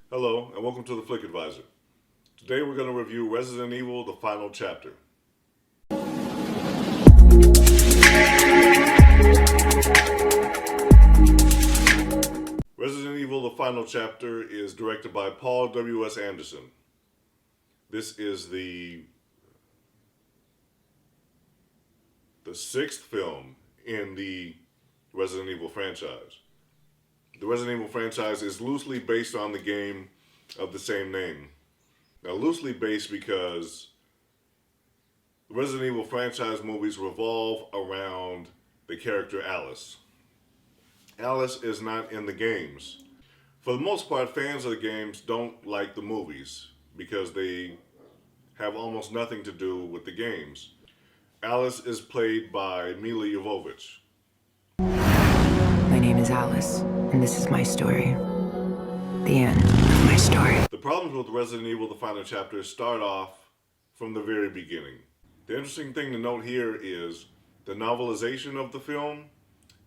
Hello, and welcome to the Flick Advisor. Today we're going to review Resident Evil: The Final Chapter. Resident Evil: The Final Chapter is directed by Paul W.S. Anderson. This is the sixth film in the Resident Evil franchise. The Resident Evil franchise is loosely based on the game of the same name. Now, loosely based because the Resident Evil franchise movies revolve around the character Alice. Alice is not in the games. For the most part, fans of the games don't like the movies because they have almost nothing to do with the games. Alice is played by Milla Jovovich. My name is Alice, and this is my story. The end of my story. The problems with Resident Evil: The Final Chapter start off from the very beginning. The interesting thing to note here is the novelization of the film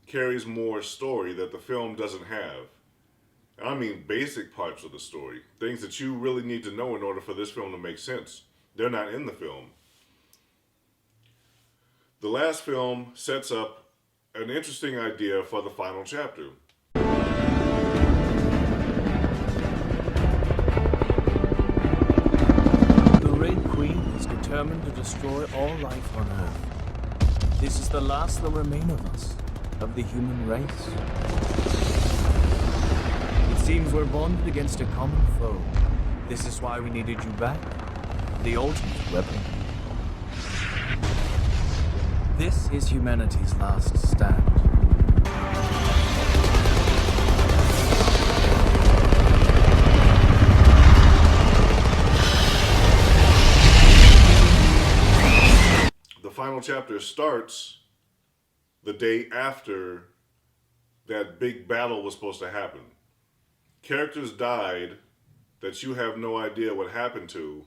carries more story that the film doesn't have. I mean basic parts of the story, things that you really need to know in order for this film to make sense. They're not in the film. The last film sets up an interesting idea for the final chapter. The Red Queen is determined to destroy all life on Earth. This is the last that remain of us, of the human race. It seems we're bonded against a common foe. This is why we needed you back, the ultimate weapon. This is humanity's last stand. The final chapter starts the day after that big battle was supposed to happen. Characters died that you have no idea what happened to.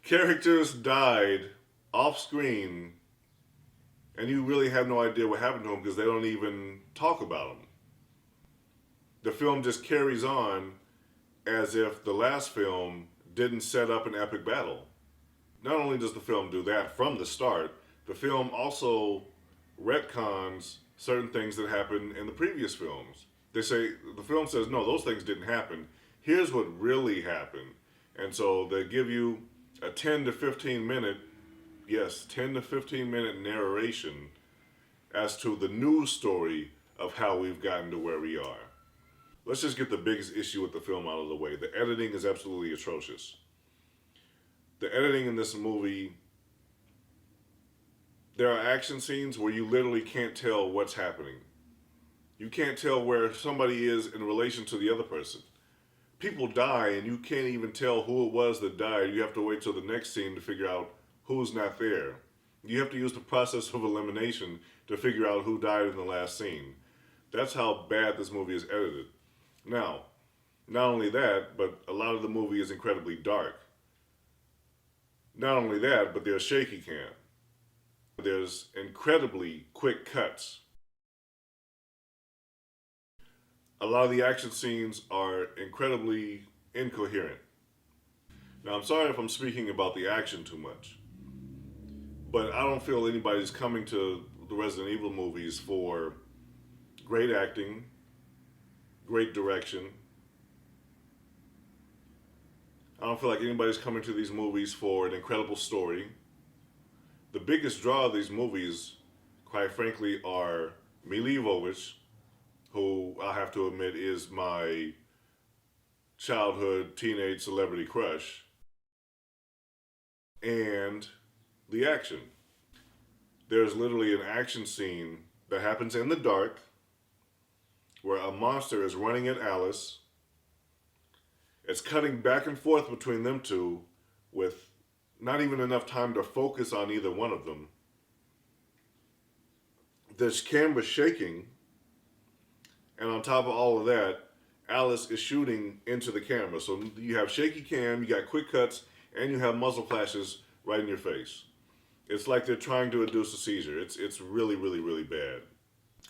Characters died off screen, and you really have no idea what happened to them because they don't even talk about them. The film just carries on as if the last film didn't set up an epic battle. Not only does the film do that from the start, the film also retcons certain things that happened in the previous films. They say, the film says, no, those things didn't happen. Here's what really happened. And so they give you a 10 to 15 minute, yes, 10 to 15 minute narration as to the news story of how we've gotten to where we are. Let's just get the biggest issue with the film out of the way. The editing is absolutely atrocious. The editing in this movie, there are action scenes where you literally can't tell what's happening. You can't tell where somebody is in relation to the other person. People die and you can't even tell who it was that died. You have to wait till the next scene to figure out who's not there. You have to use the process of elimination to figure out who died in the last scene. That's how bad this movie is edited. Now, not only that, but a lot of the movie is incredibly dark. Not only that, but there's shaky cam. There's incredibly quick cuts. A lot of the action scenes are incredibly incoherent. Now, I'm sorry if I'm speaking about the action too much, but I don't feel anybody's coming to the Resident Evil movies for great acting, great direction. I don't feel like anybody's coming to these movies for an incredible story. The biggest draw of these movies, quite frankly, are Milla Jovovich, who I have to admit is my childhood teenage celebrity crush, and the action. There's literally an action scene that happens in the dark where a monster is running at Alice. It's cutting back and forth between them two with not even enough time to focus on either one of them. This camera shaking, and on top of all of that, Alice is shooting into the camera. So you have shaky cam, you got quick cuts, and you have muzzle flashes right in your face. It's like they're trying to induce a seizure. It's really, really, really bad.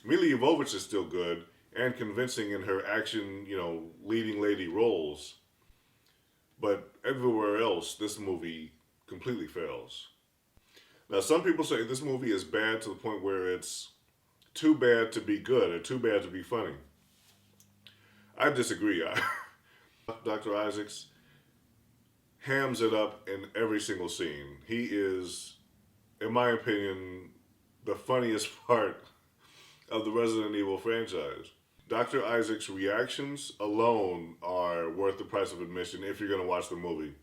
Milla Jovovich is still good and convincing in her action, leading lady roles. But everywhere else, this movie completely fails. Now, some people say this movie is bad to the point where it's too bad to be good or too bad to be funny. I disagree. Dr. Isaacs hams it up in every single scene. He is, in my opinion, the funniest part of the Resident Evil franchise. Dr. Isaacs' reactions alone are worth the price of admission if you're going to watch the movie.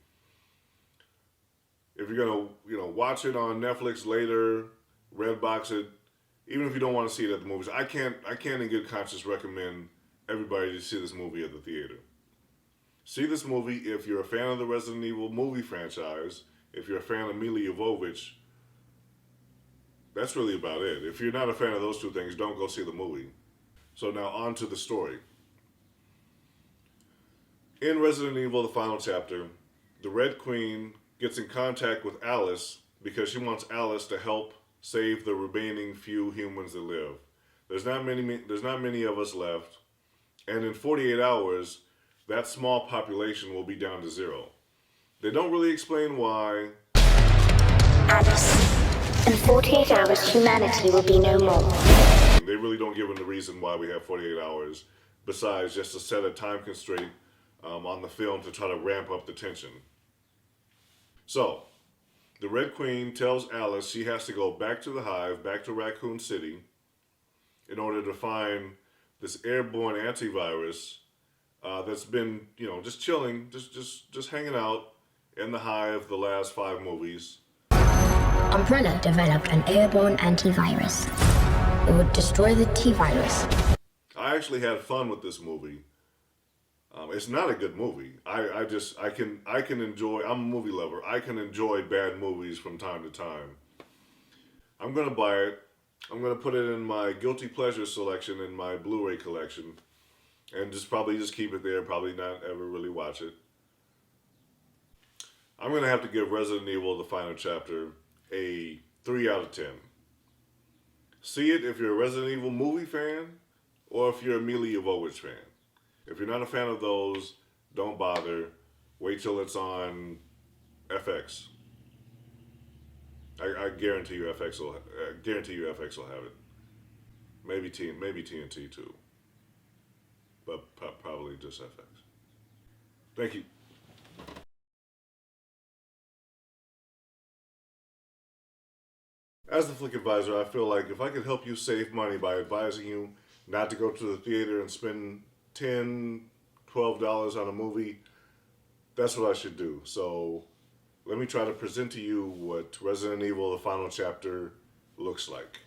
If you're going to, watch it on Netflix later, Redbox it, even if you don't want to see it at the movies, I can't in good conscience recommend everybody to see this movie at the theater. See this movie if you're a fan of the Resident Evil movie franchise, if you're a fan of Milla Jovovich. That's really about it. If you're not a fan of those two things, don't go see the movie. So now on to the story. In Resident Evil, the final chapter, the Red Queen gets in contact with Alice because she wants Alice to help save the remaining few humans that live. There's not many of us left, and in 48 hours, that small population will be down to 0. They don't really explain why. Alice, in 48 hours, humanity will be no more. They really don't give them the reason why we have 48 hours, besides just to set a time constraint on the film to try to ramp up the tension. So, the Red Queen tells Alice she has to go back to the Hive, back to Raccoon City, in order to find this airborne antivirus that's been, just chilling, just hanging out in the Hive the last 5 movies. Umbrella developed an airborne antivirus. It would destroy the T-virus. I actually had fun with this movie. It's not a good movie. I can enjoy, I'm a movie lover. I can enjoy bad movies from time to time. I'm going to buy it. I'm going to put it in my guilty pleasure selection in my Blu-ray collection. And probably keep it there, probably not ever really watch it. I'm going to have to give Resident Evil, the final chapter, a 3 out of 10. See it if you're a Resident Evil movie fan, or if you're a Milla Jovovich fan. If you're not a fan of those, don't bother. Wait till it's on FX. I guarantee you FX will have it. Maybe TNT too. But probably just FX. Thank you. As the Flick Advisor, I feel like if I could help you save money by advising you not to go to the theater and spend $10, $12 on a movie, that's what I should do. So let me try to present to you what Resident Evil, the final chapter, looks like.